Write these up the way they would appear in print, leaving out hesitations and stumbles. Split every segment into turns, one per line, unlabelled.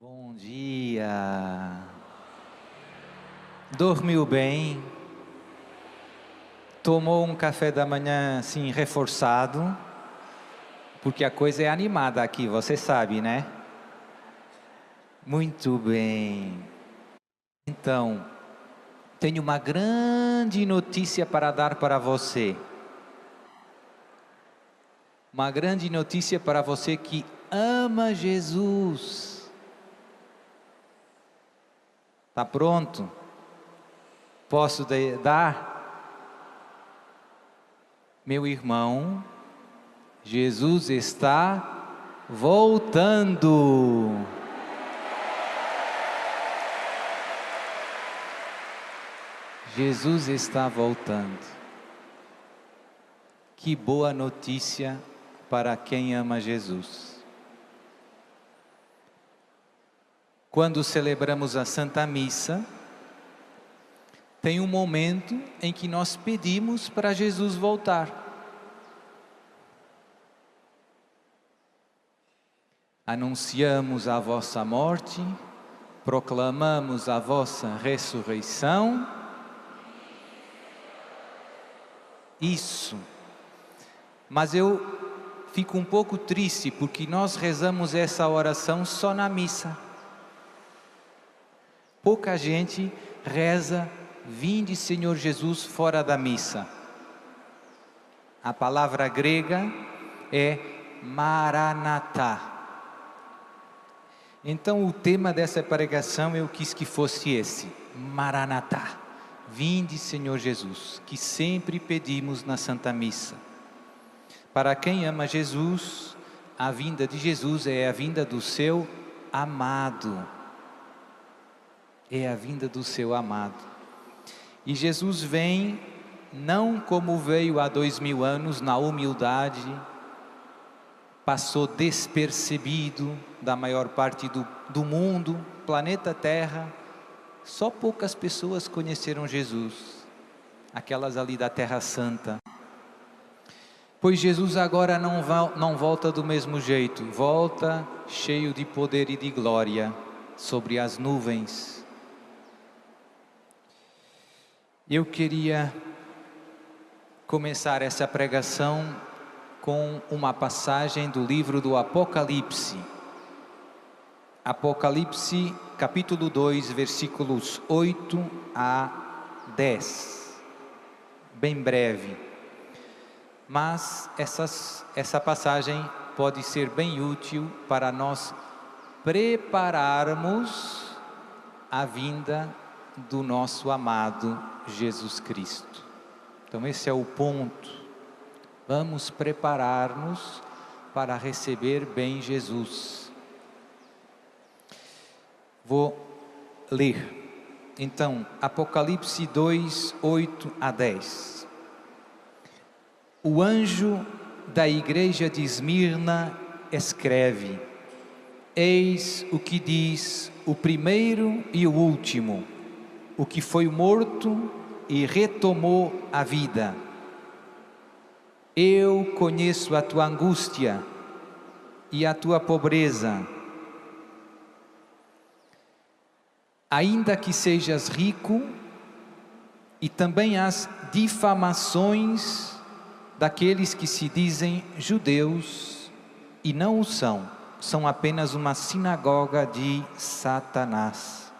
Bom dia. Dormiu bem? Tomou um café da manhã assim reforçado? Porque a coisa é animada aqui, você sabe, né? Muito bem. Então, tenho uma grande notícia para dar para você. Uma grande notícia para você que ama Jesus. Está pronto? Posso dar? Meu irmão, Jesus está voltando. Jesus está voltando. Que boa notícia para quem ama Jesus. Quando celebramos a Santa Missa, tem um momento em que nós pedimos para Jesus voltar. Anunciamos a vossa morte, proclamamos a vossa ressurreição. Isso. Mas eu fico um pouco triste porque nós rezamos essa oração só na missa. Pouca gente reza "Vinde, Senhor Jesus", fora da missa. A palavra grega é Maranatá. Então o tema dessa pregação eu quis que fosse esse, Maranatá. Vinde, Senhor Jesus, que sempre pedimos na Santa Missa. Para quem ama Jesus, a vinda de Jesus é a vinda do seu amado. É a vinda do seu amado. E Jesus vem não como veio há 2000 anos, na humildade, passou despercebido da maior parte do mundo, planeta Terra. Só poucas pessoas conheceram Jesus, aquelas ali da Terra Santa. Pois Jesus agora não volta do mesmo jeito, volta cheio de poder e de glória sobre as nuvens. Eu queria começar essa pregação com uma passagem do livro do Apocalipse. Apocalipse, capítulo 2, versículos 8 a 10. Bem breve. Mas essa passagem pode ser bem útil para nós prepararmos a vinda do nosso amado Jesus Cristo. Então esse é o ponto. Vamos preparar-nos para receber bem Jesus. Vou ler. Então, Apocalipse 2, 8 a 10. O anjo da igreja de Esmirna escreve: Eis o que diz o primeiro e o último, o que foi morto e retomou a vida. Eu conheço a tua angústia e a tua pobreza. Ainda que sejas rico, e também as difamações daqueles que se dizem judeus e não o são, são apenas uma sinagoga de Satanás.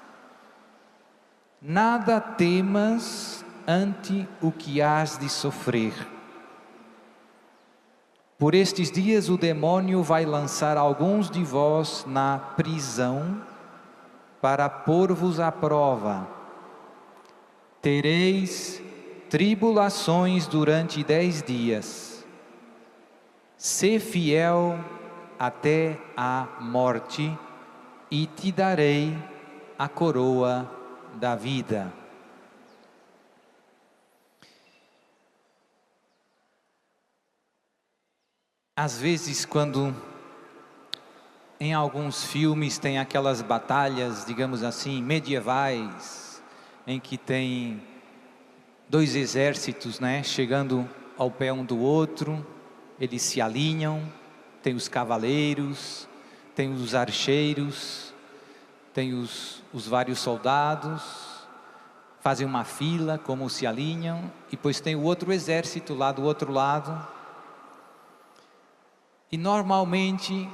Nada temas ante o que hás de sofrer. Por estes dias o demônio vai lançar alguns de vós na prisão para pôr-vos à prova. Tereis tribulações durante 10 dias. Sê fiel até a morte e te darei a coroa da vida. Às vezes, quando em alguns filmes tem aquelas batalhas, digamos assim, medievais, em que tem dois exércitos, né, chegando ao pé um do outro, eles se alinham, tem os cavaleiros, tem os archeiros, tem os vários soldados, fazem uma fila, como se alinham, e depois tem o outro exército lá do outro lado. E normalmente,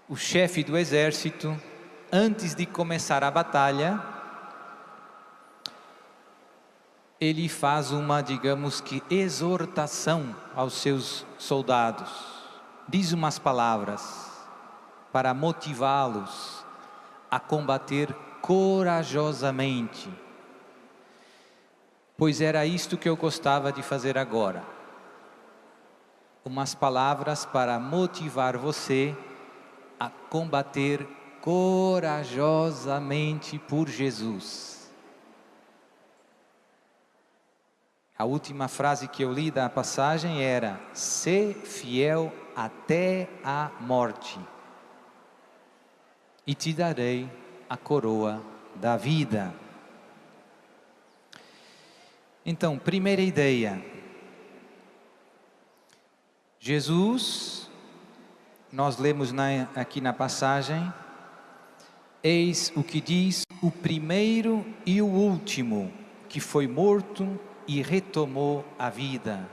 o chefe do exército, antes de começar a batalha, ele faz uma, digamos que, exortação aos seus soldados. Diz umas palavras para motivá-los a combater corajosamente. Pois era isto que eu gostava de fazer agora. Umas palavras para motivar você a combater corajosamente por Jesus. A última frase que eu li da passagem era: "Sê fiel até a morte, e te darei a coroa da vida." Então, primeira ideia. Jesus, nós lemos aqui na passagem, eis o que diz o primeiro e o último, que foi morto e retomou a vida.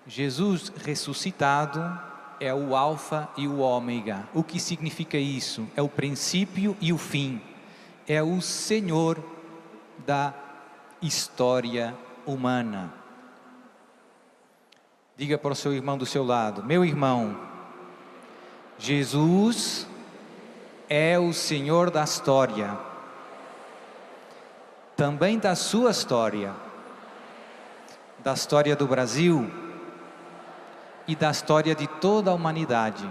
Jesus ressuscitado é o alfa e o ômega. O que significa isso? É o princípio e o fim. É o Senhor da história humana. Diga para o seu irmão do seu lado: meu irmão, Jesus é o Senhor da história, também da sua história, da história do Brasil e da história de toda a humanidade.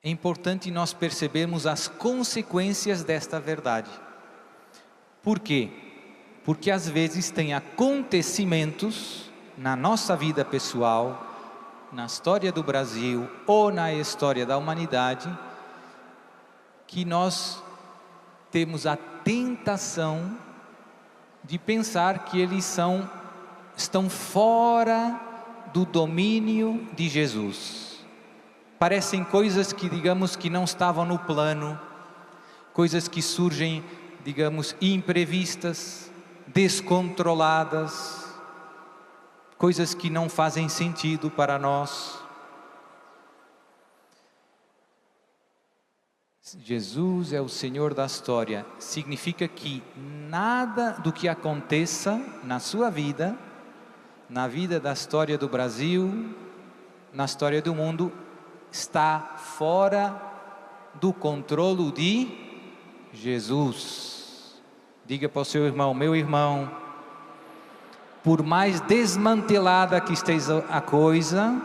É importante nós percebermos as consequências desta verdade. Por quê? Porque às vezes tem acontecimentos na nossa vida pessoal, na história do Brasil ou na história da humanidade, que nós temos a tentação de pensar que eles estão fora do domínio de Jesus. Parecem coisas que, digamos, que não estavam no plano, coisas que surgem, digamos, imprevistas, descontroladas, coisas que não fazem sentido para nós. Jesus é o Senhor da história. Significa que nada do que aconteça na sua vida, na vida da história do Brasil, na história do mundo, está fora do controle de Jesus. Diga para o seu irmão: meu irmão, por mais desmantelada que esteja a coisa,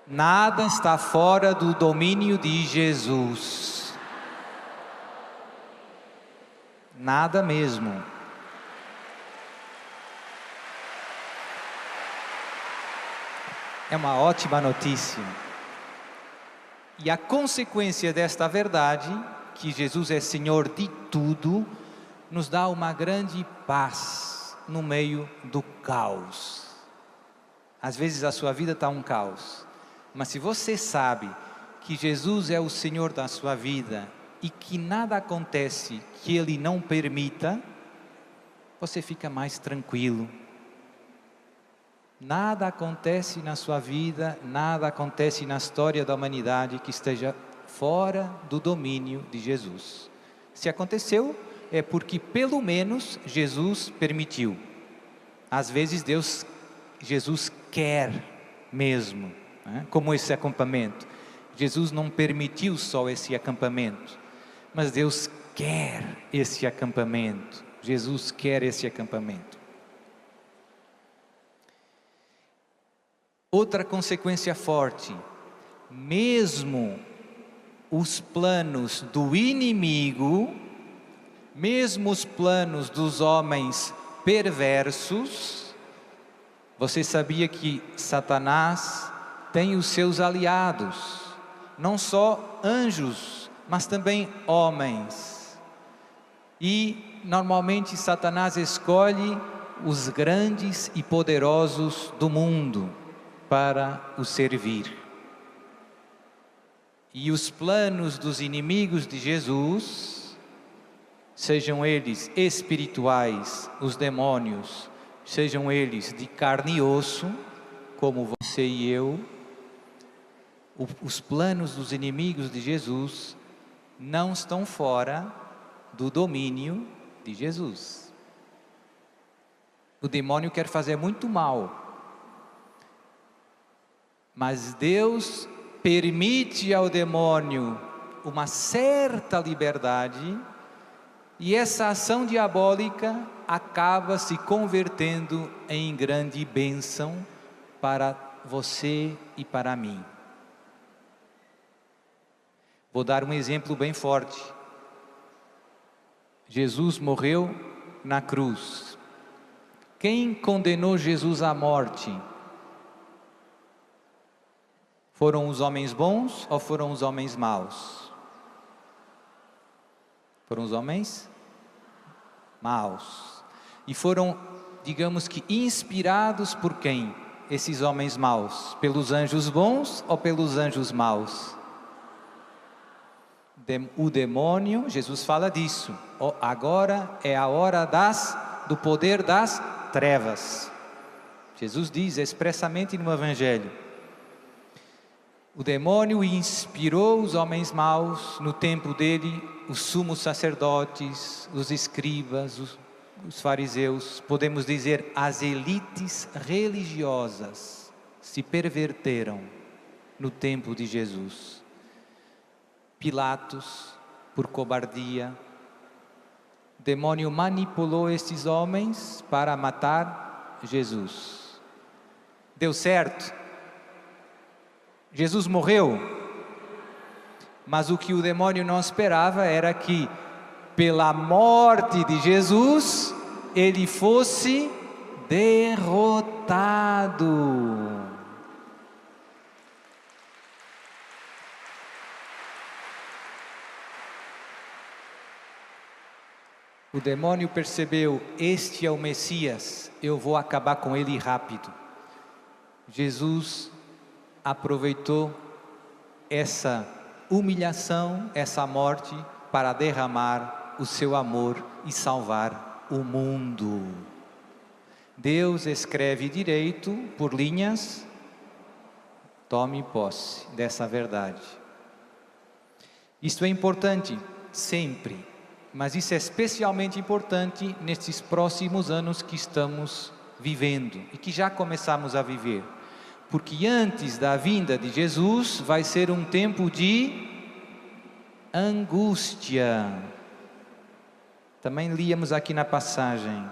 nada está fora do domínio de Jesus. Nada mesmo. É uma ótima notícia. E a consequência desta verdade, que Jesus é Senhor de tudo, nos dá uma grande paz no meio do caos. Às vezes a sua vida está um caos. Mas se você sabe que Jesus é o Senhor da sua vida e que nada acontece que Ele não permita, você fica mais tranquilo. Nada acontece na sua vida, nada acontece na história da humanidade que esteja fora do domínio de Jesus. Se aconteceu, é porque pelo menos Jesus permitiu. Às vezes Jesus quer mesmo. Como esse acampamento. Jesus não permitiu só esse acampamento, mas Deus quer esse acampamento. Jesus quer esse acampamento. Outra consequência forte: mesmo os planos do inimigo, mesmo os planos dos homens perversos, você sabia que Satanás tem os seus aliados, não só anjos, mas também homens. E normalmente Satanás escolhe os grandes e poderosos do mundo. para o servir. E os planos dos inimigos de Jesus, sejam eles espirituais, os demônios, sejam eles de carne e osso, como você e eu, os planos dos inimigos de Jesus não estão fora do domínio de Jesus. O demônio quer fazer muito mal, mas Deus permite ao demônio uma certa liberdade, e essa ação diabólica acaba se convertendo em grande bênção para você e para mim. Vou dar um exemplo bem forte. Jesus morreu na cruz. Quem condenou Jesus à morte? Foram os homens bons ou foram os homens maus? Foram os homens maus. E foram, digamos que, inspirados por quem? Esses homens maus? Pelos anjos bons ou pelos anjos maus? O demônio, Jesus fala disso. Agora é a hora do poder das trevas. Jesus diz expressamente no Evangelho. O demônio inspirou os homens maus no tempo dele, os sumos sacerdotes, os escribas, os fariseus, podemos dizer as elites religiosas se perverteram no tempo de Jesus. Pilatos, por cobardia, o demônio manipulou estes homens para matar Jesus. Deu certo? Jesus morreu, mas o que o demônio não esperava era que, pela morte de Jesus, ele fosse derrotado. O demônio percebeu: este é o Messias, eu vou acabar com ele rápido. Jesus aproveitou essa humilhação, essa morte, para derramar o seu amor e salvar o mundo. Deus escreve direito por linhas. Tome posse dessa verdade. Isto é importante sempre, mas isso é especialmente importante nesses próximos anos que estamos vivendo e que já começamos a viver. Porque antes da vinda de Jesus vai ser um tempo de angústia. Também líamos aqui na passagem.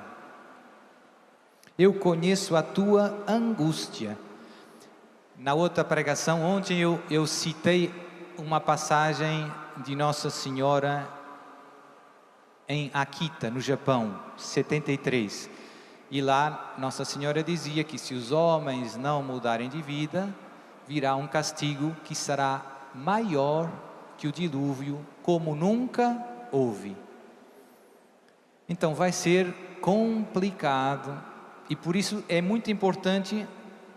Eu conheço a tua angústia. Na outra pregação, ontem eu citei uma passagem de Nossa Senhora em Akita, no Japão, 73. E lá Nossa Senhora dizia que se os homens não mudarem de vida, virá um castigo que será maior que o dilúvio, como nunca houve. Então vai ser complicado, e por isso é muito importante,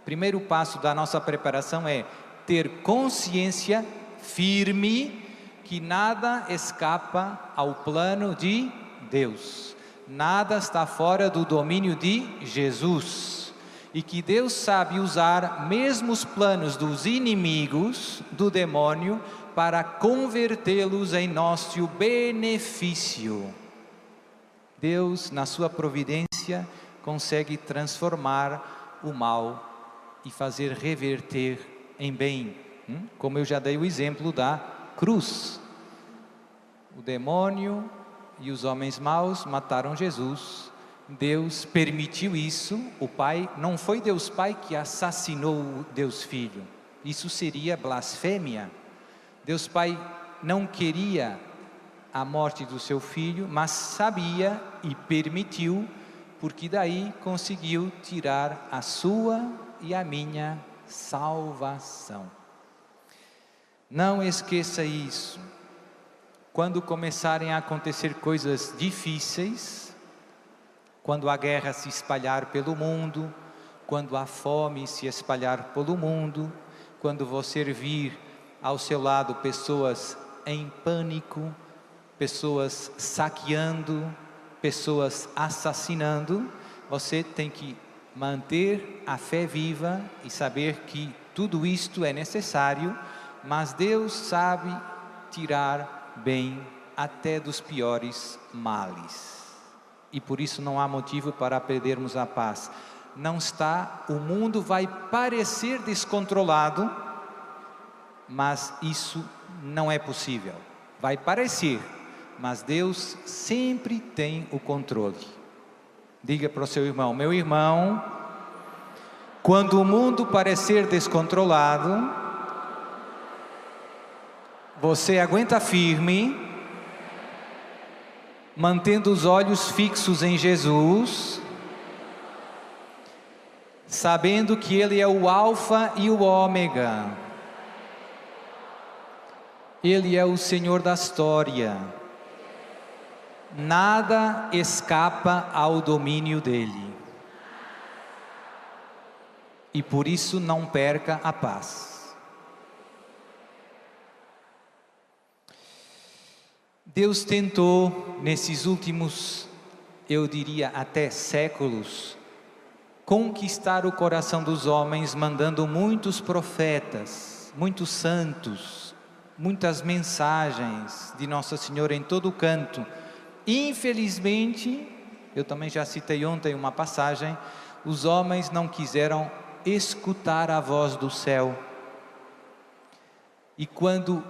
o primeiro passo da nossa preparação é ter consciência firme que nada escapa ao plano de Deus. Nada está fora do domínio de Jesus, e que Deus sabe usar mesmo os planos dos inimigos, do demônio, para convertê-los em nosso benefício. Deus, na sua providência, consegue transformar o mal e fazer reverter em bem. Como eu já dei o exemplo da cruz. O demônio e os homens maus mataram Jesus. Deus permitiu isso. O Pai, não foi Deus Pai que assassinou o Deus Filho. Isso seria blasfêmia. Deus Pai não queria a morte do seu filho, mas sabia e permitiu, porque daí conseguiu tirar a sua e a minha salvação. Não esqueça isso. Quando começarem a acontecer coisas difíceis, quando a guerra se espalhar pelo mundo, quando a fome se espalhar pelo mundo, quando você vir ao seu lado pessoas em pânico, pessoas saqueando, pessoas assassinando, você tem que manter a fé viva e saber que tudo isto é necessário, mas Deus sabe tirar bem até dos piores males. E por isso não há motivo para perdermos a paz. Não está, o mundo vai parecer descontrolado, mas isso não é possível. Vai parecer, mas Deus sempre tem o controle. Diga para o seu irmão: meu irmão, quando o mundo parecer descontrolado, você aguenta firme, mantendo os olhos fixos em Jesus, sabendo que Ele é o Alfa e o Ômega. Ele é o Senhor da história. Nada escapa ao domínio dEle. E por isso não perca a paz. Deus tentou, nesses últimos, eu diria até séculos, conquistar o coração dos homens, mandando muitos profetas, muitos santos, muitas mensagens de Nossa Senhora em todo canto. Infelizmente, eu também já citei ontem uma passagem, os homens não quiseram escutar a voz do céu. E quando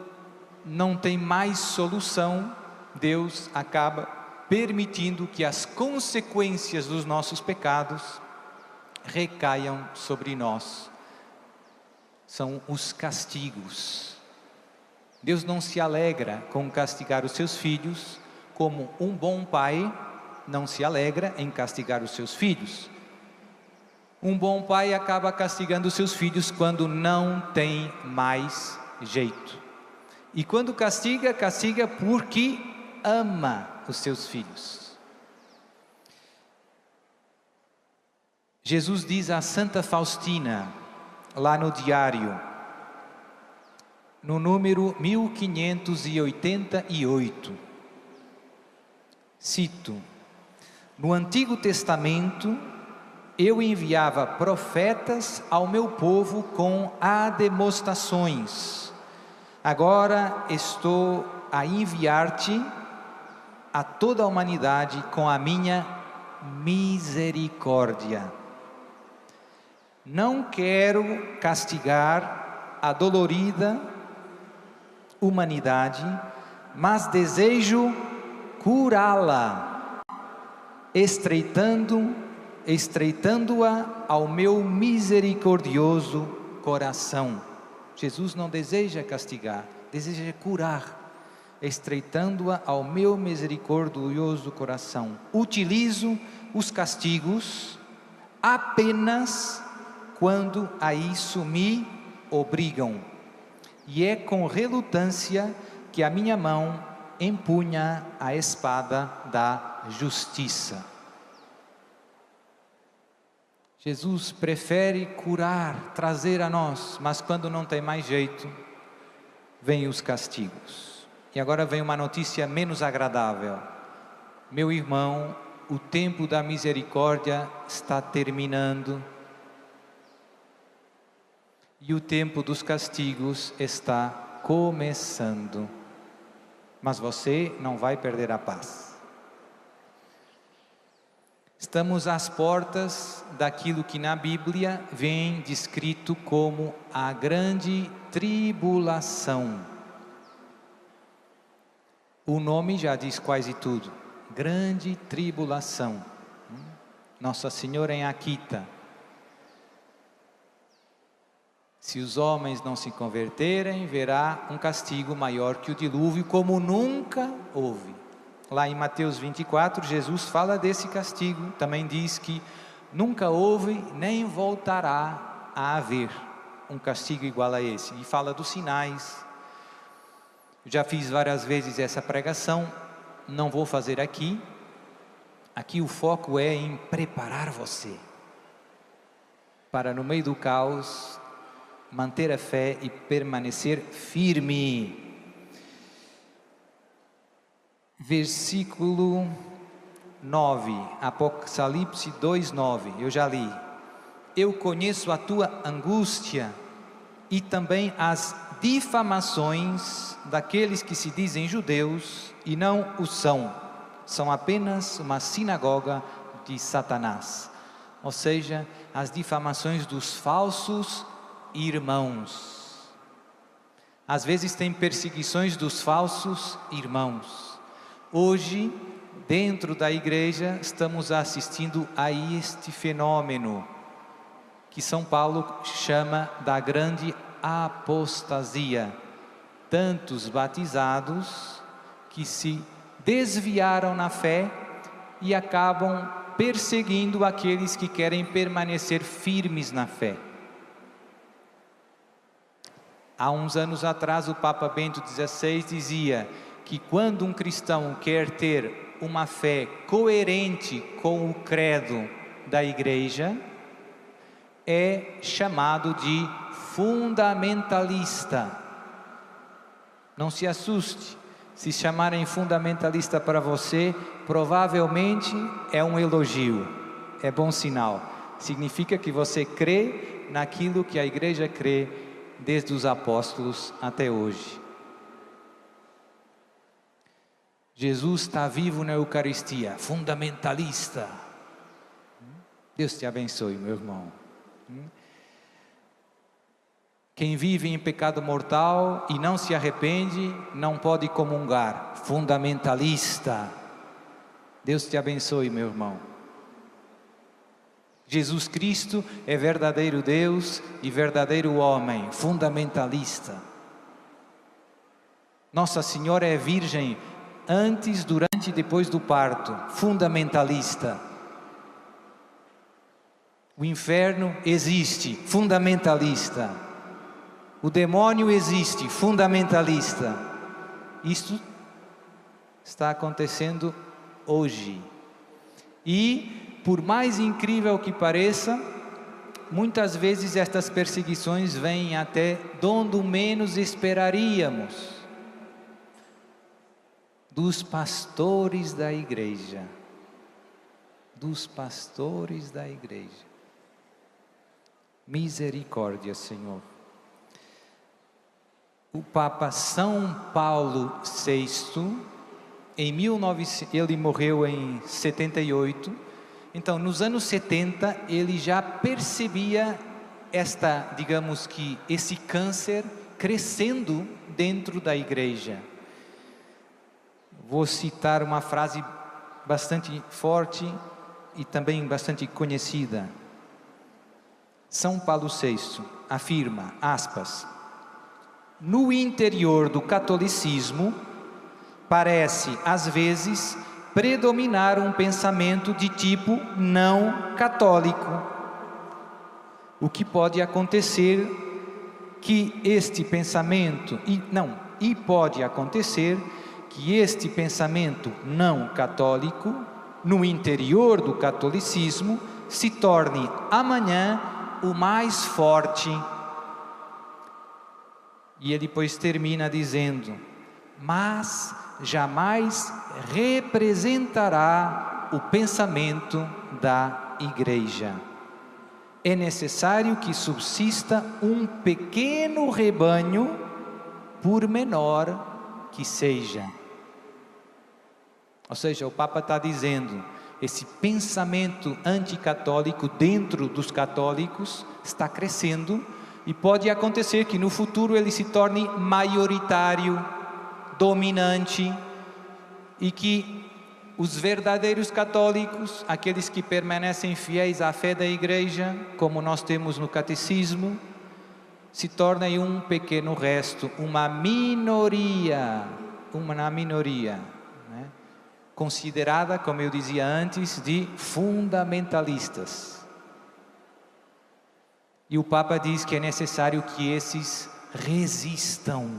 não tem mais solução, Deus acaba permitindo que as consequências dos nossos pecados recaiam sobre nós. São os castigos. Deus não se alegra com castigar os seus filhos, como um bom pai não se alegra em castigar os seus filhos. Um bom pai acaba castigando os seus filhos quando não tem mais jeito. E quando castiga, castiga porque ama os seus filhos. Jesus diz a Santa Faustina, lá no diário, no número 1588, cito: no Antigo Testamento, eu enviava profetas ao meu povo com ademoestações. Agora estou a enviar-te a toda a humanidade com a minha misericórdia. Não quero castigar a dolorida humanidade, mas desejo curá-la, estreitando-a ao meu misericordioso coração. Jesus não deseja castigar, deseja curar, estreitando-a ao meu misericordioso coração. Utilizo os castigos apenas quando a isso me obrigam, e é com relutância que a minha mão empunha a espada da justiça. Jesus prefere curar, trazer a nós, mas quando não tem mais jeito, vêm os castigos. E agora vem uma notícia menos agradável. Meu irmão, o tempo da misericórdia está terminando e o tempo dos castigos está começando. Mas você não vai perder a paz. Estamos às portas daquilo que na Bíblia vem descrito como a grande tribulação. O nome já diz quase tudo. Grande tribulação. Nossa Senhora em Akita. Se os homens não se converterem, verá um castigo maior que o dilúvio, como nunca houve. Lá em Mateus 24, Jesus fala desse castigo. Também diz que nunca houve, nem voltará a haver um castigo igual a esse. E fala dos sinais. Eu já fiz várias vezes essa pregação, não vou fazer aqui. Aqui o foco é em preparar você. para no meio do caos manter a fé e permanecer firme. Versículo 9, Apocalipse 2:9, eu já li. Eu conheço a tua angústia e também as difamações daqueles que se dizem judeus e não o são. São apenas uma sinagoga de Satanás. Ou seja, as difamações dos falsos irmãos. Às vezes tem perseguições dos falsos irmãos. Hoje, dentro da igreja, estamos assistindo a este fenômeno que São Paulo chama da grande apostasia. Tantos batizados que se desviaram na fé e acabam perseguindo aqueles que querem permanecer firmes na fé. Há uns anos atrás, o Papa Bento XVI dizia que quando um cristão quer ter uma fé coerente com o credo da igreja, é chamado de fundamentalista. Não se assuste, se chamarem fundamentalista para você, provavelmente é um elogio, é bom sinal. Significa que você crê naquilo que a igreja crê desde os apóstolos até hoje. Jesus está vivo na Eucaristia, fundamentalista. Deus te abençoe, meu irmão. Quem vive em pecado mortal e não se arrepende, não pode comungar, fundamentalista. Deus te abençoe, meu irmão. Jesus Cristo é verdadeiro Deus e verdadeiro homem, fundamentalista. Nossa Senhora é virgem antes, durante e depois do parto, fundamentalista. O inferno existe, fundamentalista. O demônio existe, fundamentalista. Isto está acontecendo hoje. E, por mais incrível que pareça, muitas vezes estas perseguições vêm até de onde menos esperaríamos. Dos pastores da igreja. Dos pastores da igreja. Misericórdia, Senhor. O Papa São Paulo VI, ele morreu em 78, então nos anos 70 ele já percebia esse câncer crescendo dentro da igreja. Vou citar uma frase bastante forte e também bastante conhecida. São Paulo VI afirma, aspas, no interior do catolicismo, parece às vezes predominar um pensamento de tipo não católico. O que pode acontecer que este pensamento, pode acontecer que este pensamento não católico, no interior do catolicismo, se torne amanhã o mais forte. E ele depois termina dizendo, mas jamais representará o pensamento da igreja. É necessário que subsista um pequeno rebanho, por menor que seja. Ou seja, o Papa está dizendo, esse pensamento anticatólico dentro dos católicos está crescendo e pode acontecer que no futuro ele se torne maioritário, dominante e que os verdadeiros católicos, aqueles que permanecem fiéis à fé da igreja, como nós temos no catecismo, se tornem um pequeno resto, uma minoria, né? Considerada, como eu dizia antes, de fundamentalistas. E o Papa diz que é necessário que esses resistam.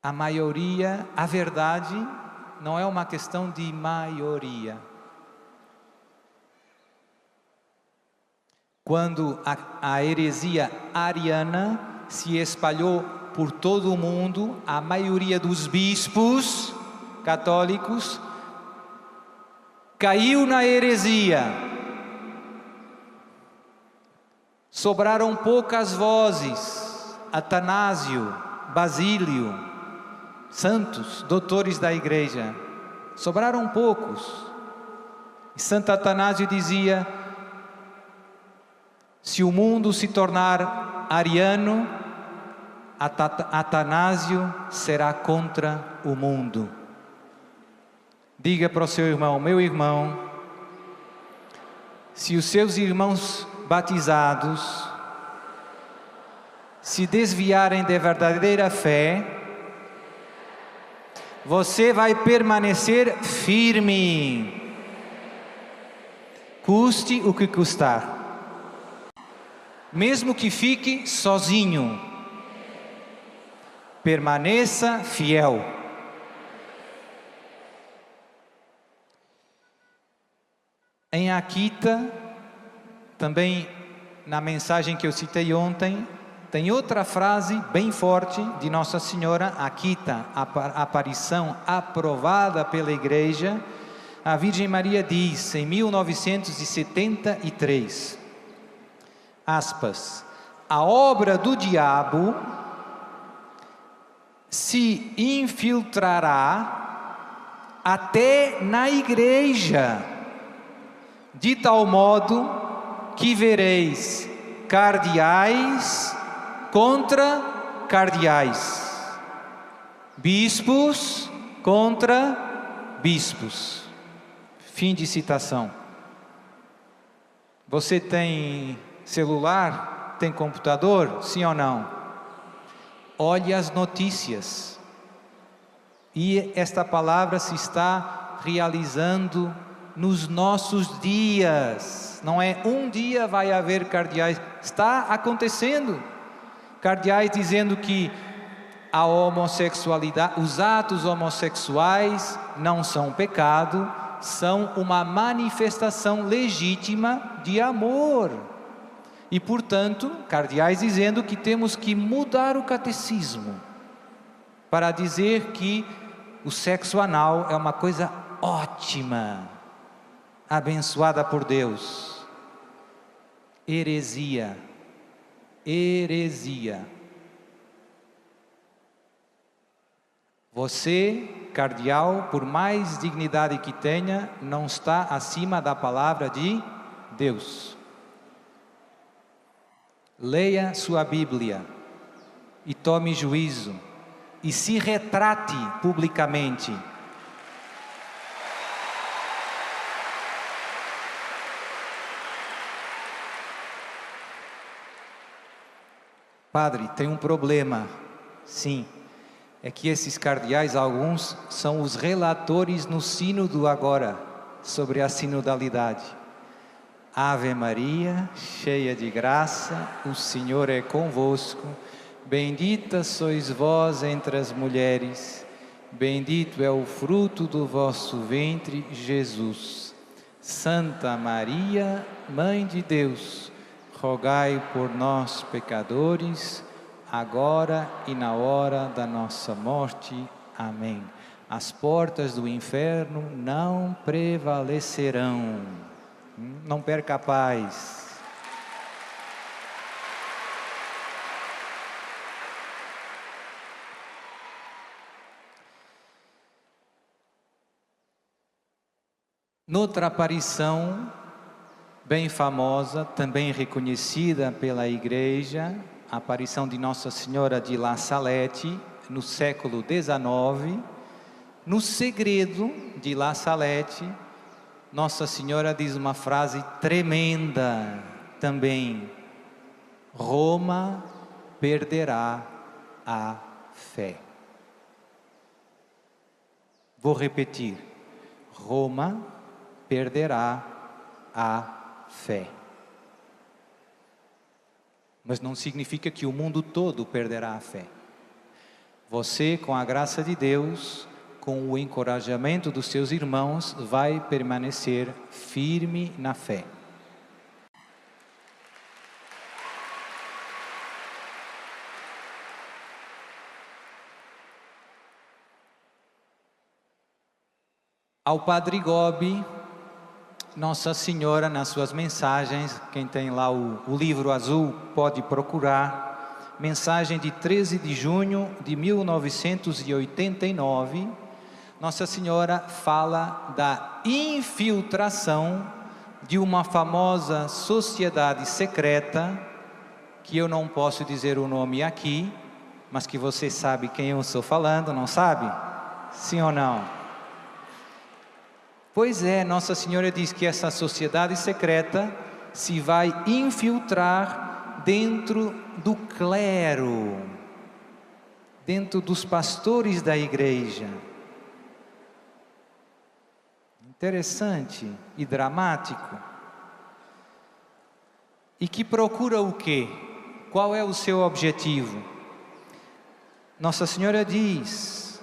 A maioria, a verdade, não é uma questão de maioria. Quando a heresia ariana se espalhou por todo o mundo, a maioria dos bispos católicos caiu na heresia. Sobraram poucas vozes, Atanásio, Basílio, santos, doutores da igreja. Sobraram poucos. E Santo Atanásio dizia: se o mundo se tornar ariano, Atanásio será contra o mundo. Diga para o seu irmão: meu irmão, se os seus irmãos batizados se desviarem da verdadeira fé, você vai permanecer firme, custe o que custar. Mesmo que fique sozinho, permaneça fiel. Em Akita, também na mensagem que eu citei ontem, tem outra frase bem forte de Nossa Senhora, Akita, a aparição aprovada pela Igreja. A Virgem Maria diz, em 1973, aspas, a obra do diabo se infiltrará até na igreja, de tal modo que vereis cardeais contra cardeais, bispos contra bispos. Fim de citação. Você tem celular? Tem computador? Sim ou não? Olhe as notícias. E esta palavra se está realizando nos nossos dias. Não é um dia vai haver cardeais. Está acontecendo. Cardeais dizendo que a homossexualidade, os atos homossexuais não são pecado, são uma manifestação legítima de amor. E, portanto, cardeais dizendo que temos que mudar o catecismo para dizer que o sexo anal é uma coisa ótima, abençoada por Deus. Heresia. Heresia. Você, cardeal, por mais dignidade que tenha, não está acima da palavra de Deus. Leia sua Bíblia e tome juízo e se retrate publicamente. Padre, tem um problema. Sim, é que esses cardeais, alguns, são os relatores no sínodo agora, sobre a sinodalidade. Ave Maria, cheia de graça, o Senhor é convosco. Bendita sois vós entre as mulheres, bendito é o fruto do vosso ventre, Jesus. Santa Maria, Mãe de Deus, rogai por nós, pecadores, agora e na hora da nossa morte. Amém. As portas do inferno não prevalecerão. Não perca a paz. Noutra aparição bem famosa, também reconhecida pela Igreja, a aparição de Nossa Senhora de La Salette, no século XIX, no segredo de La Salette, Nossa Senhora diz uma frase tremenda também: Roma perderá a fé. Vou repetir: Roma perderá a fé. Mas não significa que o mundo todo perderá a fé. Você, com a graça de Deus, com o encorajamento dos seus irmãos, vai permanecer firme na fé. Ao Padre Gobi, Nossa Senhora, nas suas mensagens, quem tem lá o livro azul pode procurar, mensagem de 13 de junho de 1989, Nossa Senhora fala da infiltração de uma famosa sociedade secreta, que eu não posso dizer o nome aqui, mas que você sabe quem eu estou falando, não sabe? Sim ou não? Pois é, Nossa Senhora diz que essa sociedade secreta se vai infiltrar dentro do clero, dentro dos pastores da igreja. Interessante e dramático. E que procura o quê? Qual é o seu objetivo? Nossa Senhora diz: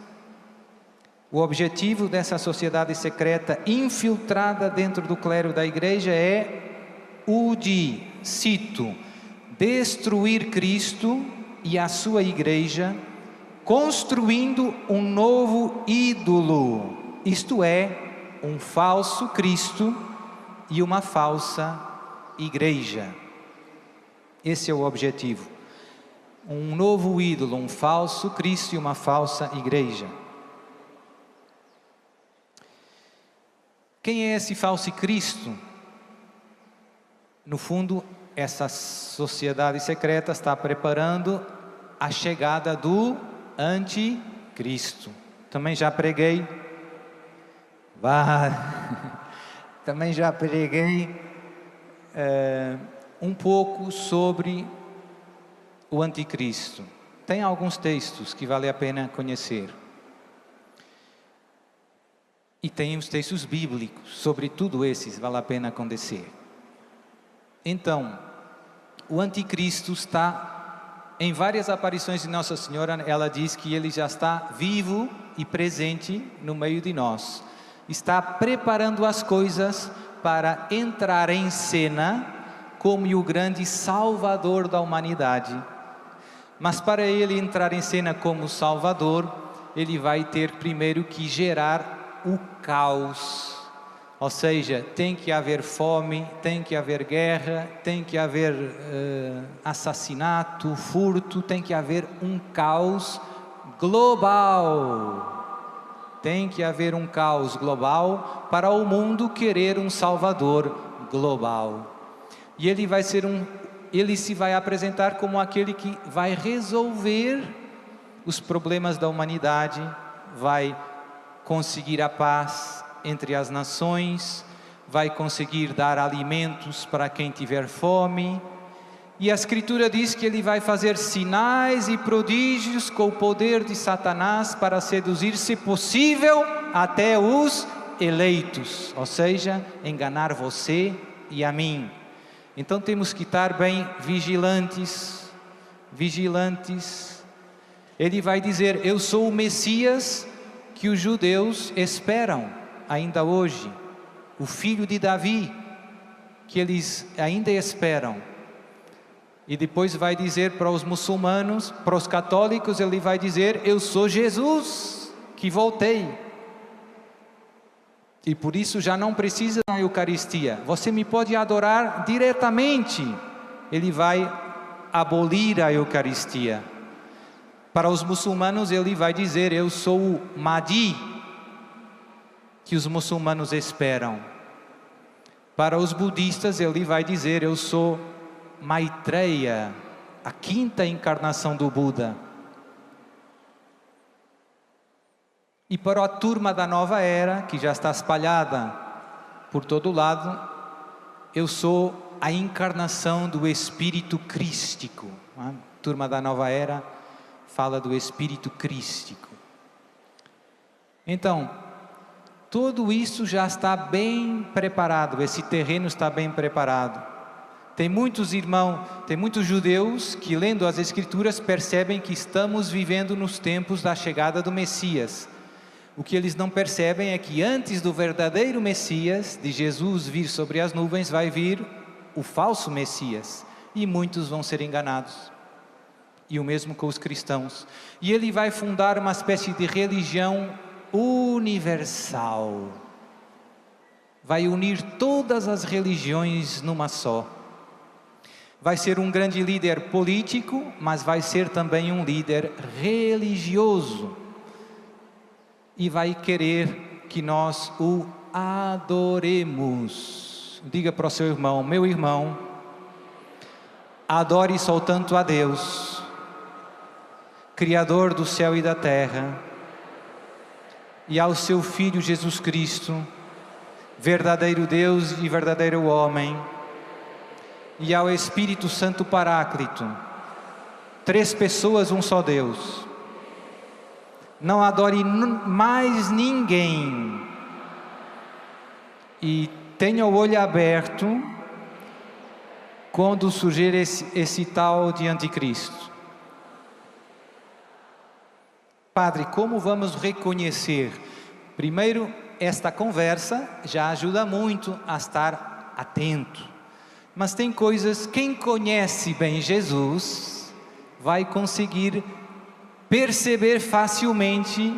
o objetivo dessa sociedade secreta infiltrada dentro do clero da igreja é o de, cito, destruir Cristo e a sua igreja, construindo um novo ídolo, isto é, um falso Cristo e uma falsa igreja. Esse é o objetivo. Um novo ídolo, um falso Cristo e uma falsa igreja. Quem é esse falso Cristo? No fundo, essa sociedade secreta está preparando a chegada do anticristo. Também já preguei. Também já preguei um pouco sobre o anticristo. Tem alguns textos que vale a pena conhecer. E tem os textos bíblicos, sobre tudo esses vale a pena conhecer. Então, o anticristo está, em várias aparições de Nossa Senhora, ela diz que ele já está vivo e presente no meio de nós. Está preparando as coisas para entrar em cena como o grande salvador da humanidade. Mas para ele entrar em cena como salvador, ele vai ter primeiro que gerar o caos, ou seja, tem que haver fome, tem que haver guerra, tem que haver assassinato, furto, tem que haver um caos global, tem que haver um caos global para o mundo querer um salvador global, e ele vai ser ele se vai apresentar como aquele que vai resolver os problemas da humanidade, vai conseguir a paz entre as nações, vai conseguir dar alimentos para quem tiver fome, e a Escritura diz que ele vai fazer sinais e prodígios com o poder de Satanás para seduzir, se possível, até os eleitos, ou seja, enganar você e a mim. Então temos que estar bem vigilantes. Ele vai dizer: eu sou o Messias que os judeus esperam ainda hoje, o filho de Davi, que eles ainda esperam. E depois vai dizer para os muçulmanos, para os católicos, ele vai dizer: eu sou Jesus que voltei, e por isso já não precisa da Eucaristia, você me pode adorar diretamente. Ele vai abolir a Eucaristia. Para os muçulmanos ele vai dizer: eu sou o Mahdi, que os muçulmanos esperam. Para os budistas ele vai dizer: eu sou Maitreya, a quinta encarnação do Buda. E para a turma da nova era, que já está espalhada por todo lado, eu sou a encarnação do Espírito Crístico. A turma da nova era fala do Espírito Crístico. Então, tudo isso já está bem preparado, esse terreno está bem preparado. Tem muitos irmãos, tem muitos judeus que, lendo as Escrituras, percebem que estamos vivendo nos tempos da chegada do Messias. O que eles não percebem é que antes do verdadeiro Messias, de Jesus vir sobre as nuvens, vai vir o falso Messias. E muitos vão ser enganados. E o mesmo com os cristãos. E ele vai fundar uma espécie de religião universal. Vai unir todas as religiões numa só. Vai ser um grande líder político, mas vai ser também um líder religioso. E vai querer que nós o adoremos. Diga para o seu irmão: meu irmão, adore só tanto a Deus, Criador do céu e da terra, e ao seu Filho Jesus Cristo, verdadeiro Deus e verdadeiro homem, e ao Espírito Santo Paráclito, 3 pessoas, um só Deus. Não adore mais ninguém. E tenha o olho aberto quando surgir esse tal de anticristo. Padre, como vamos reconhecer? Primeiro, esta conversa já ajuda muito a estar atento. Mas tem coisas, quem conhece bem Jesus vai conseguir perceber facilmente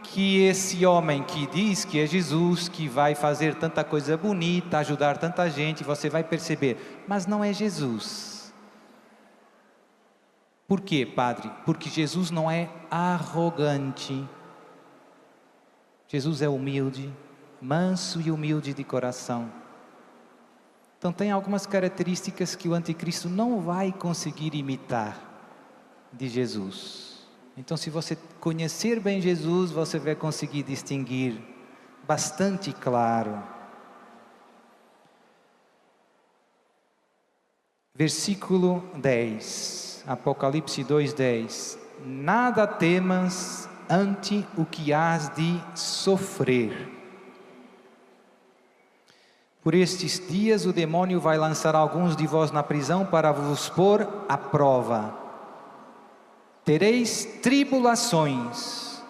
que esse homem que diz que é Jesus, que vai fazer tanta coisa bonita, ajudar tanta gente, você vai perceber, mas não é Jesus. Por quê, Padre? Porque Jesus não é arrogante. Jesus é humilde, manso e humilde de coração. Então tem algumas características que o anticristo não vai conseguir imitar de Jesus. Então, se você conhecer bem Jesus, você vai conseguir distinguir bastante claro. Versículo 10, Apocalipse 2:10. Nada temas ante o que hás de sofrer. Por estes dias o demônio vai lançar alguns de vós na prisão para vos pôr à prova. Tereis tribulações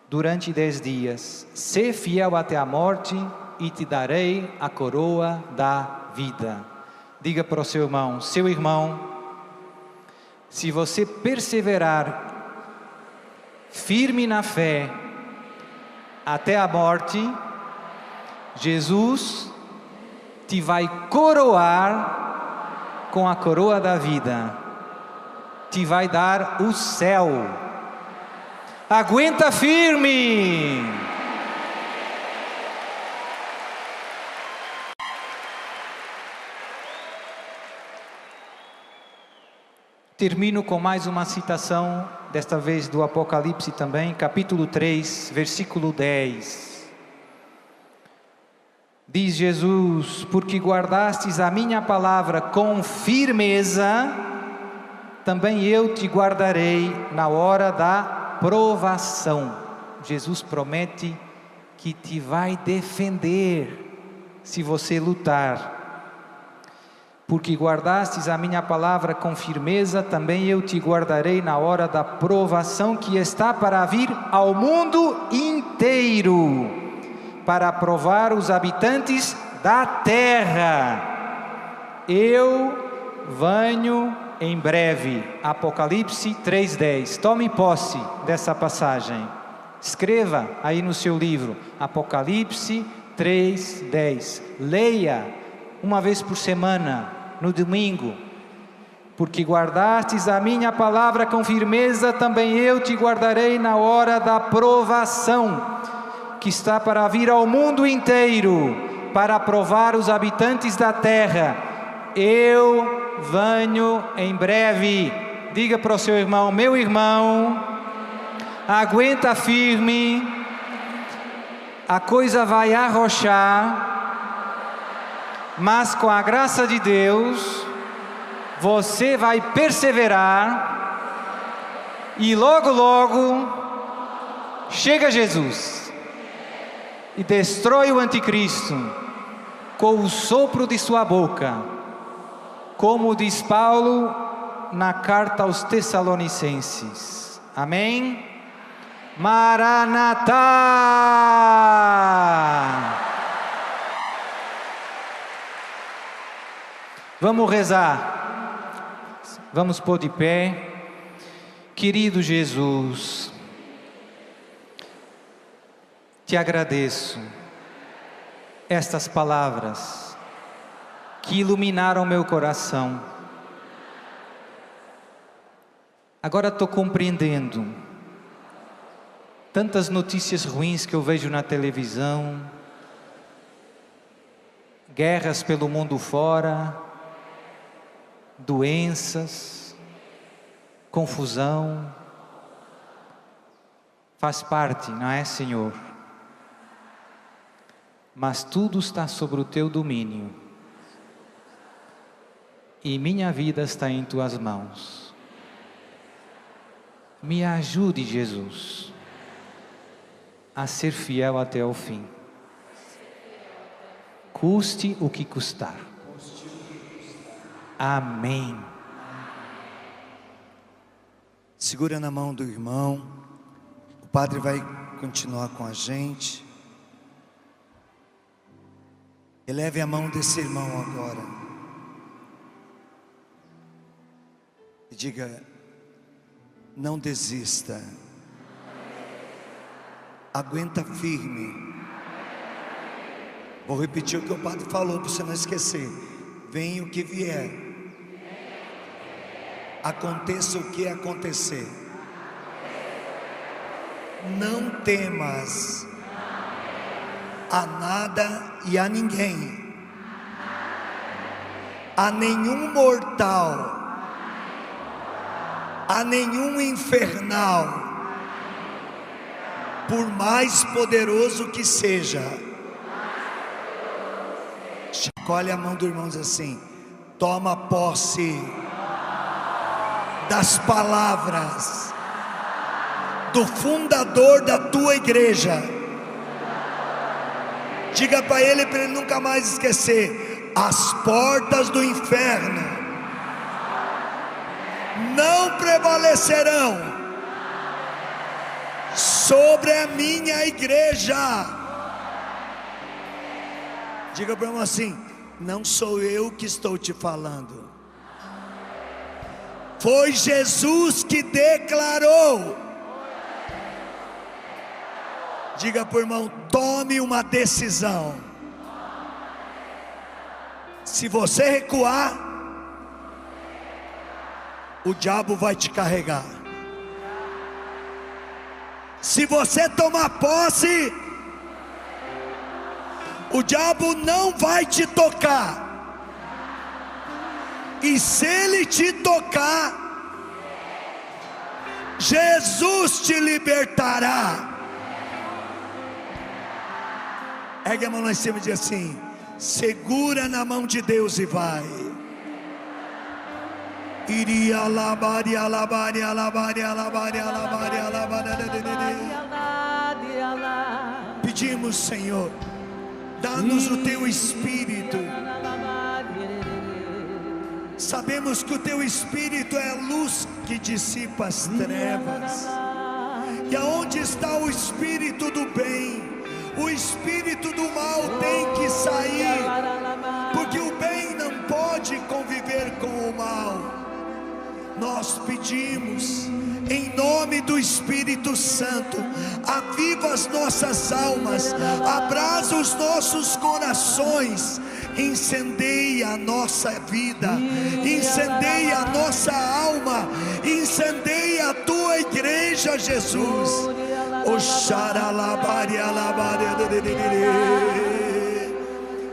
durante 10 dias. Sê fiel até a morte e te darei a coroa da vida. Diga para o seu irmão: se você perseverar firme na fé até a morte, Jesus te vai coroar com a coroa da vida. Te vai dar o céu. Aguenta firme. Termino com mais uma citação, desta vez do Apocalipse também, capítulo 3, versículo 10. Diz Jesus: porque guardastes a minha palavra com firmeza, também eu te guardarei na hora da provação. Jesus promete que te vai defender se você lutar. Porque guardastes a minha palavra com firmeza, também eu te guardarei na hora da provação que está para vir ao mundo inteiro, para provar os habitantes da terra. Eu venho em breve. Apocalipse 3:10. Tome posse dessa passagem. Escreva aí no seu livro, Apocalipse 3:10. Leia uma vez por semana, no domingo. Porque guardastes a minha palavra com firmeza, também eu te guardarei na hora da provação, que está para vir ao mundo inteiro, para provar os habitantes da terra. Eu venho em breve. Diga para o seu irmão: meu irmão, aguenta firme, a coisa vai arrochar, mas com a graça de Deus, você vai perseverar, e logo, logo, chega Jesus, e destrói o anticristo, com o sopro de sua boca, como diz Paulo na carta aos Tessalonicenses. Amém? Maranatá! Vamos rezar. Vamos pôr de pé. Querido Jesus, te agradeço estas palavras que iluminaram meu coração. Agora estou compreendendo tantas notícias ruins que eu vejo na televisão, guerras pelo mundo fora, doenças, confusão. Faz parte, não é, Senhor? Mas tudo está sobre o teu domínio. E minha vida está em tuas mãos. Me ajude, Jesus, a ser fiel até o fim. Custe o que custar. Amém.
Segura na mão do irmão. O padre vai continuar com a gente. Eleve a mão desse irmão agora e diga: não desista. Aguenta firme. Vou repetir o que o padre falou para você não esquecer. Venha o que vier, aconteça o que acontecer, não temas a nada e a ninguém, a nenhum mortal, a nenhum infernal, por mais poderoso que seja. Chacoalhe a mão do irmão e diz assim: toma posse das palavras do fundador da tua igreja. Diga para ele nunca mais esquecer: as portas do inferno não prevalecerão sobre a minha igreja. Diga para o irmão assim: não sou eu que estou te falando, foi Jesus que declarou. Diga para o irmão: tome uma decisão. Se você recuar, o diabo vai te carregar. Se você tomar posse, o diabo não vai te tocar. E se ele te tocar, Jesus te libertará. Ergue a mão lá em cima e diz assim: segura na mão de Deus e vai. Iria alabari, alabari, alabari, alabari, alabari, alabari. Pedimos, Senhor, dá-nos o teu Espírito. Sabemos que o teu Espírito é a luz que dissipa as trevas. E aonde está o Espírito do bem, o Espírito do mal tem que sair, porque o bem não pode conviver com o mal. Nós pedimos, em nome do Espírito Santo, aviva as nossas almas, abrasa os nossos corações, incendeia a nossa vida, incendeia a nossa alma, incendeia a tua igreja, Jesus. Oxaralabari alabari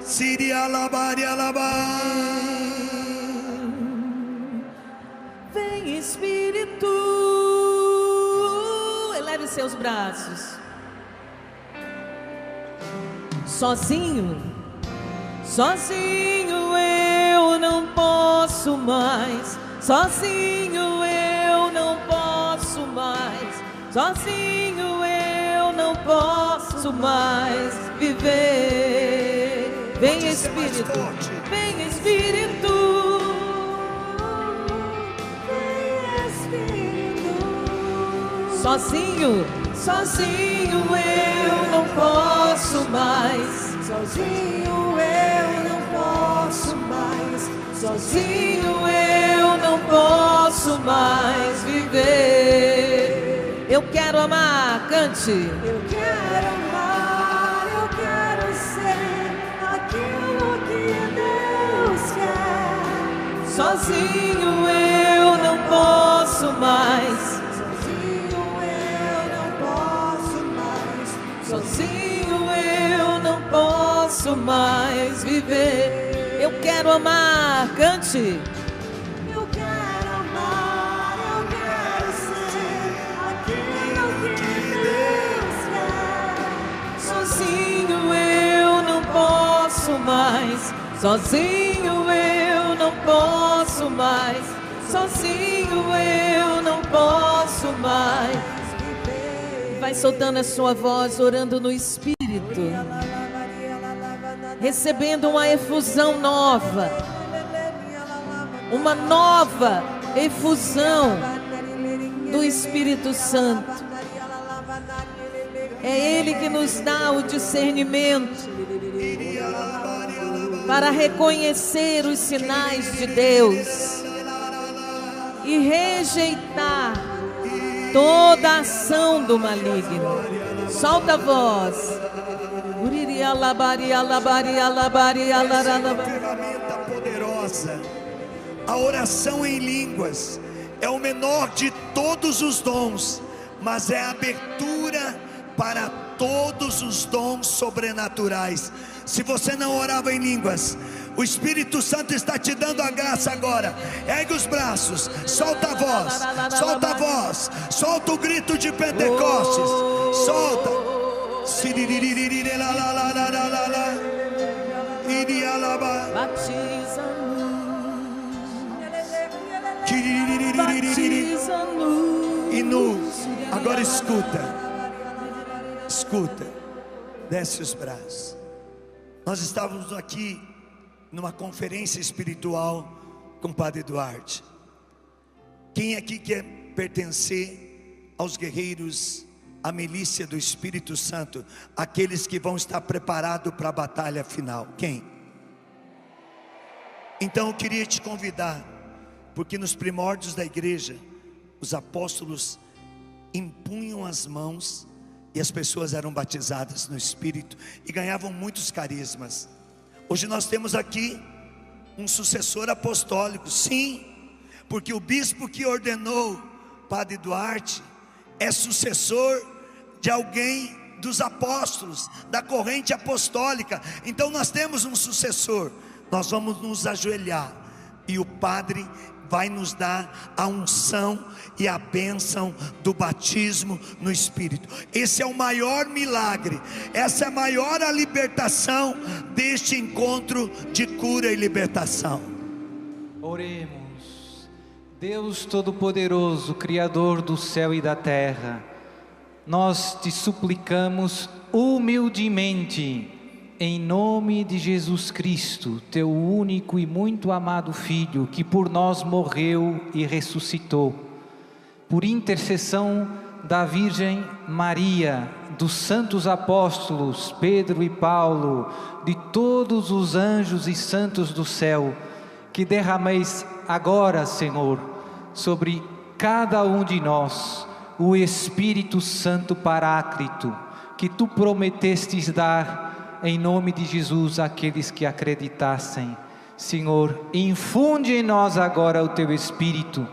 Siri alabari alabari.
Vem Espírito, eleve seus braços. Sozinho, sozinho eu não posso mais. Sozinho eu não posso mais. Sozinho eu não posso mais viver. Vem Espírito, vem Espírito. Sozinho, Sozinho eu não posso mais. Sozinho eu não posso mais. Sozinho eu não posso mais viver. Eu quero amar, cante.
Eu quero amar, eu quero ser aquilo que Deus quer.
Sozinho eu não posso mais. Sozinho eu não posso mais viver. Eu quero amar, cante.
Eu quero amar, eu quero ser aquilo que Deus quer.
Sozinho eu não posso mais. Sozinho eu não posso mais. Sozinho eu não posso mais. Vai soltando a sua voz, orando no Espírito, recebendo uma efusão nova, uma nova efusão do Espírito Santo. É Ele que nos dá o discernimento para reconhecer os sinais de Deus e rejeitar toda a ação do maligno. Solta a voz.
Ferramenta poderosa. A oração em línguas é o menor de todos os dons, mas é a abertura para todos os dons sobrenaturais. Se você não orava em línguas, o Espírito Santo está te dando a graça agora. Ergue os braços, solta a voz, solta a voz, solta o grito de Pentecostes, solta.
Batiza-nos.
Agora escuta, desce os braços. Nós estávamos aqui numa conferência espiritual com o Padre Duarte. Quem aqui quer pertencer aos guerreiros, à milícia do Espírito Santo, aqueles que vão estar preparados para a batalha final? Quem? Então eu queria te convidar, porque nos primórdios da igreja, os apóstolos impunham as mãos e as pessoas eram batizadas no Espírito e ganhavam muitos carismas. Hoje nós temos aqui um sucessor apostólico, sim, porque o bispo que ordenou Padre Duarte é sucessor de alguém dos apóstolos, da corrente apostólica. Então nós temos um sucessor. Nós vamos nos ajoelhar e o Padre vai nos dar a unção e a bênção do batismo no Espírito. Esse é o maior milagre, essa é a maior libertação deste encontro de cura e libertação.
Oremos. Deus Todo-Poderoso, Criador do céu e da terra, nós te suplicamos humildemente, em nome de Jesus Cristo, teu único e muito amado Filho, que por nós morreu e ressuscitou, por intercessão da Virgem Maria, dos santos apóstolos Pedro e Paulo, de todos os anjos e santos do céu, que derrameis agora, Senhor, sobre cada um de nós o Espírito Santo Paráclito, que tu prometestes dar em nome de Jesus àqueles que acreditassem. Senhor, infunde em nós agora o teu Espírito.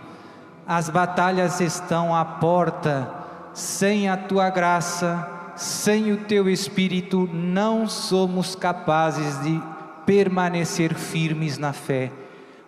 As batalhas estão à porta. Sem a tua graça, sem o teu Espírito, não somos capazes de permanecer firmes na fé.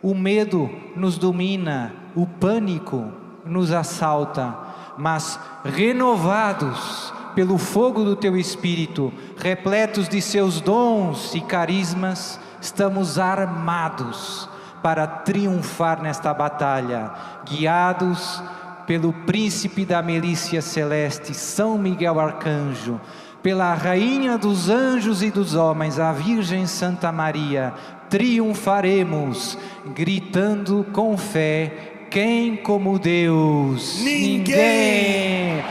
O medo nos domina, o pânico nos assalta, mas renovados pelo fogo do teu Espírito, repletos de seus dons e carismas, estamos armados para triunfar nesta batalha, guiados pelo príncipe da milícia celeste, São Miguel Arcanjo, pela rainha dos anjos e dos homens, a Virgem Santa Maria, triunfaremos, gritando com fé: quem como Deus?
Ninguém!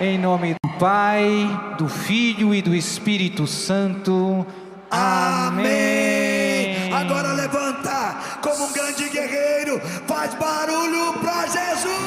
Em nome do Pai, do Filho e do Espírito Santo.
Amém. Agora levanta como um grande guerreiro, faz barulho para Jesus.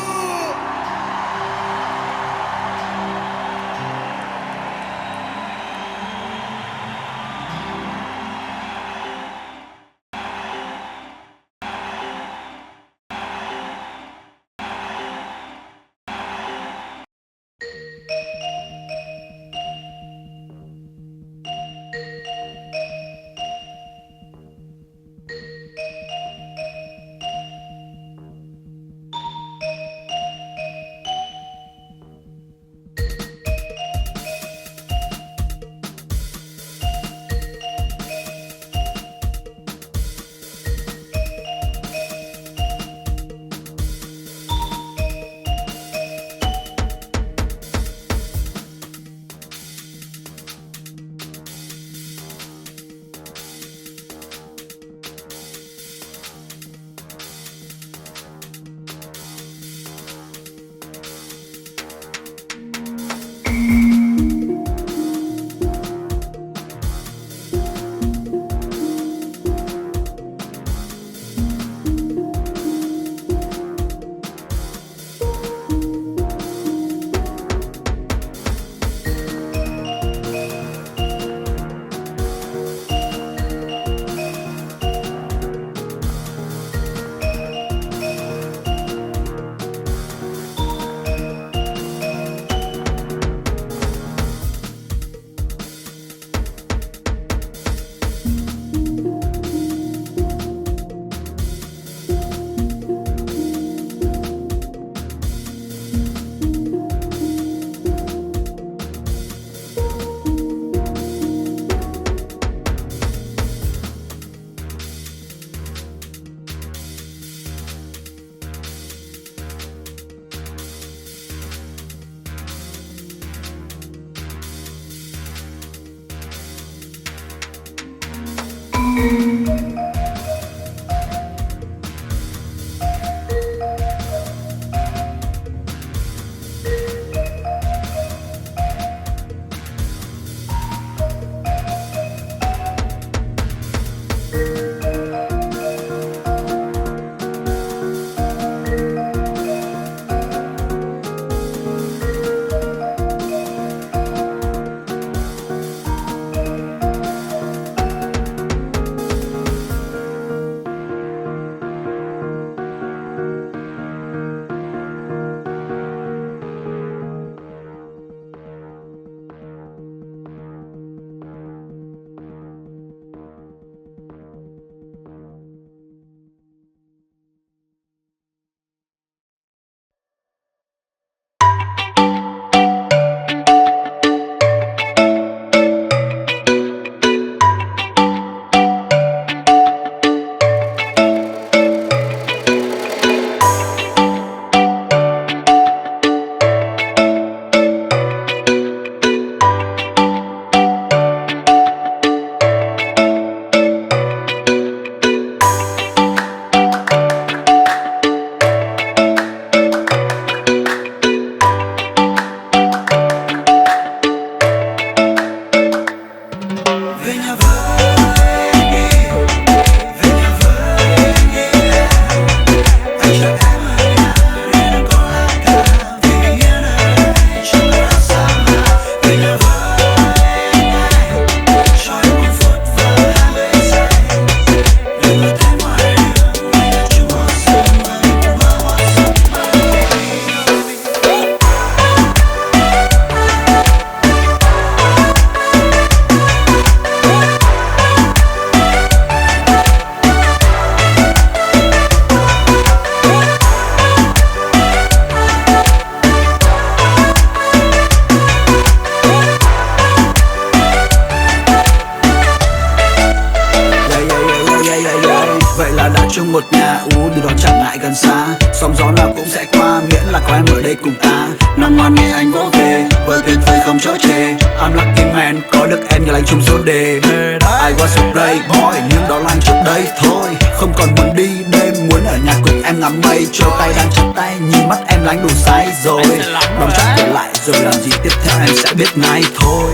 vậy là đã chung một nhà. Từ đó chẳng ngại gần xa, sóng gió nào cũng sẽ qua, miễn là có em ở đây cùng ta. Năm ngoan nghe anh vỗ về, vỡ tuyệt vời không chỗ chê. I'm lucky man, có được em như lành chung số đề. I was a playboy, nhưng đó là anh trước đây thôi. Không còn muốn đi đêm, muốn ở nhà cùng em ngắm mây. Trôi tay đang chắp tay, nhìn mắt em lánh đủ say rồi. Đóng chặt cửa lại rồi làm gì tiếp theo em sẽ biết ngay thôi.